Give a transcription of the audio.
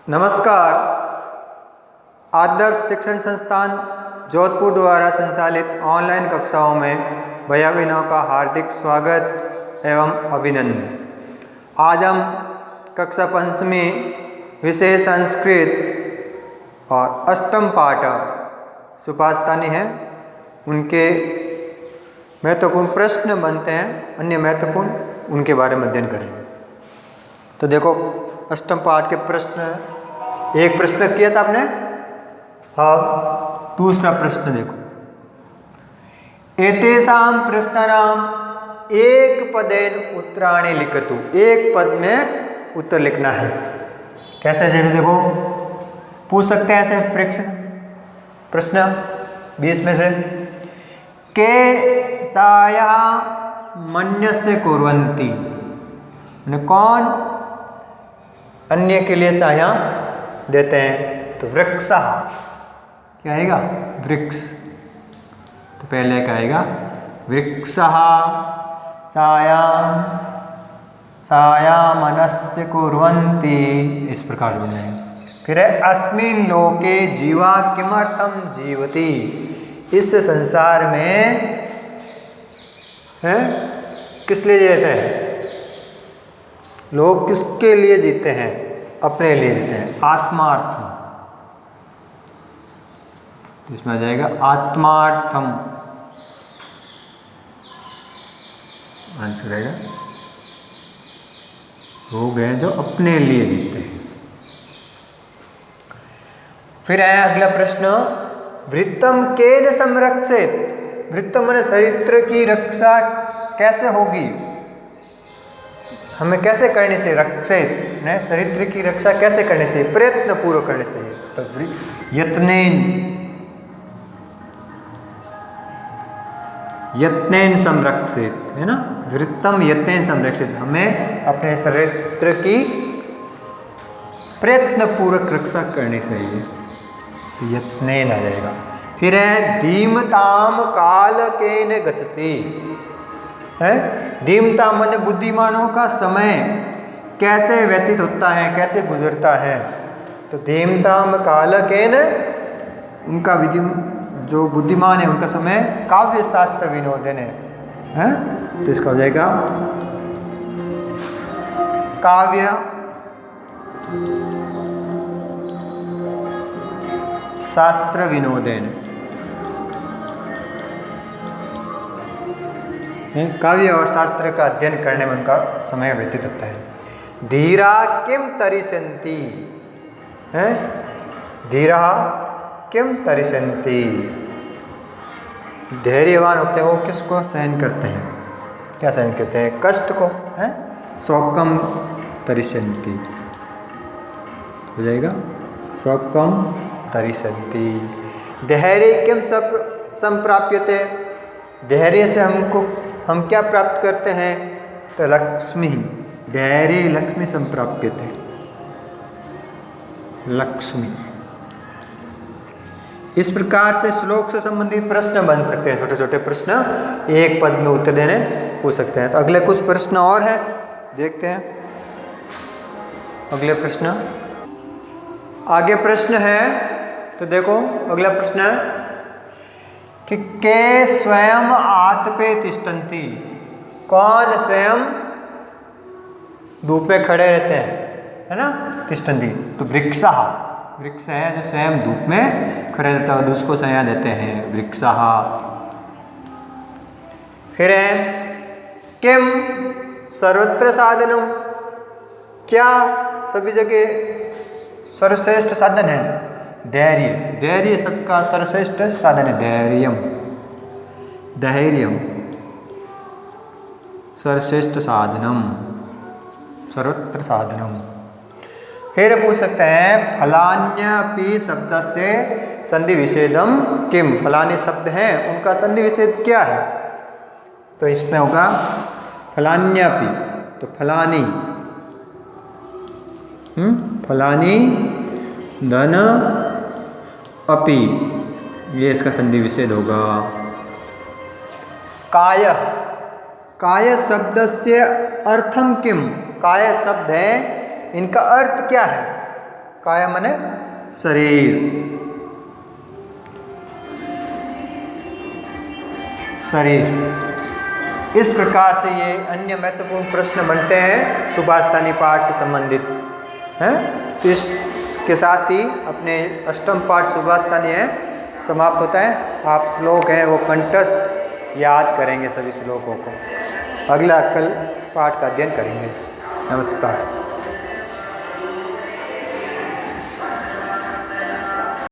नमस्कार। आदर्श शिक्षण संस्थान जोधपुर द्वारा संचालित ऑनलाइन कक्षाओं में भैया बहनों का हार्दिक स्वागत एवं अभिनंदन। आज हम कक्षा पंचमी विषय संस्कृत और अष्टम पाठ सुभाषितानी हैं, उनके महत्वपूर्ण प्रश्न बनते हैं, अन्य महत्वपूर्ण उनके बारे में अध्ययन करेंगे। तो देखो, अष्टम पाठ के प्रश्न, एक प्रश्न किया था आपने, हाँ। दूसरा प्रश्न देखो, एतेषां प्रश्नानां एक पदेन उत्तराणि लिखतु। एक पद में उत्तर लिखना है। कैसे? जैसे देखो, पूछ सकते हैं ऐसे प्रश्न 20 में से, के साया मन्यस्य कुर्वन्ति, कौन अन्य के लिए साया देते हैं? तो वृक्षः, क्या आएगा? वृक्ष। तो पहले क्या आएगा? वृक्षः सायामनस्य कुर्वन्ति, इस प्रकार से बन जाएगा। फिर है अस्मिन् लोके जीवा किमर्थं जीवति। इस संसार में है किस लिए जीते हैं? लोग किसके लिए जीते हैं? अपने लिए जीते हैं, आत्मार्थम। इसमें आ जाएगा आत्मार्थम, आंसर रहेगा। लोग हैं जो अपने लिए जीते हैं। फिर है अगला प्रश्न, वृत्तम केन संरक्षित। वृत्तम माने चरित्र की रक्षा कैसे होगी? हमें कैसे करनी चाहिए? रक्षित ने चरित्र की रक्षा कैसे करनी चाहिए? प्रयत्न पूर्वक करनी चाहिए। तो यत्नेन संरक्षित है ना, वृत्तम यत्नेन संरक्षित। हमें अपने चरित्र की प्रयत्न पूर्वक रक्षा करनी चाहिए। तो यत्नेन आ जाएगा। फिर है धीमताम कालकेन गच्छति। है धीमता माने बुद्धिमानों का समय कैसे व्यतीत होता है, कैसे गुजरता है। तो धीमताम कालकेन, उनका विधि जो बुद्धिमान है उनका समय काव्य शास्त्र विनोदन है। तो इसका हो जाएगा काव्य शास्त्र विनोदन। काव्य और शास्त्र का अध्ययन करने में उनका समय व्यतीत होता है। धीरा किम तरिष्यन्ति, है धीरा किम तरिष्यन्ति। धैर्यवान होते हैं वो किसको सहन करते हैं? क्या सहन करते हैं? कष्ट को। है शोकम तरिष्यन्ति, हो जाएगा शोकम तरिष्यन्ति। धैर्य किम संप्राप्यते। धैर्य से हम क्या प्राप्त करते हैं? तो लक्ष्मी, धैर्य लक्ष्मी संप्राप्यते, लक्ष्मी। इस प्रकार से श्लोक से संबंधित प्रश्न बन सकते हैं, छोटे छोटे प्रश्न एक पद में उत्तर देने पूछ सकते हैं। तो अगले कुछ प्रश्न और हैं, देखते हैं अगले प्रश्न। आगे प्रश्न है, तो देखो अगला प्रश्न है कि के स्वयं आतपे तिष्ठन्ति। कौन स्वयं धूप में खड़े रहते हैं, है ना? तिष्ठन्ति। तो वृक्षः, वृक्ष है जो स्वयं धूप में खड़े रहता है, उसको छाया देते हैं, वृक्षः। फिर है किम सर्वत्र साधनम। क्या सभी जगह सर्वश्रेष्ठ साधन है? धैर्य। धैर्य सबका सर्वश्रेष्ठ साधन है। धैर्यम, धैर्यम सर्वश्रेष्ठ साधनम, सर्वत्र साधनम। फिर पूछ सकते हैं फलान्यपि शब्द से संधि विच्छेदम किम। फलानी शब्द हैं, उनका संधि विच्छेद क्या है? तो इसमें होगा फलान्यपि, तो फलानी, फलानी धन अपि, ये इसका संधि विच्छेद होगा। काय, काय शब्द से अर्थम किम। काय शब्द है, इनका अर्थ क्या है? काया माने शरीर, शरीर। इस प्रकार से ये अन्य महत्वपूर्ण प्रश्न बनते हैं सुभाषतानी पाठ से संबंधित हैं। इसके साथ ही अपने अष्टम पाठ सुभाषतानी है समाप्त होता है। आप श्लोक हैं वो कंठस्थ याद करेंगे सभी श्लोकों को। अगला कल पाठ का अध्ययन करेंगे। नमस्कार।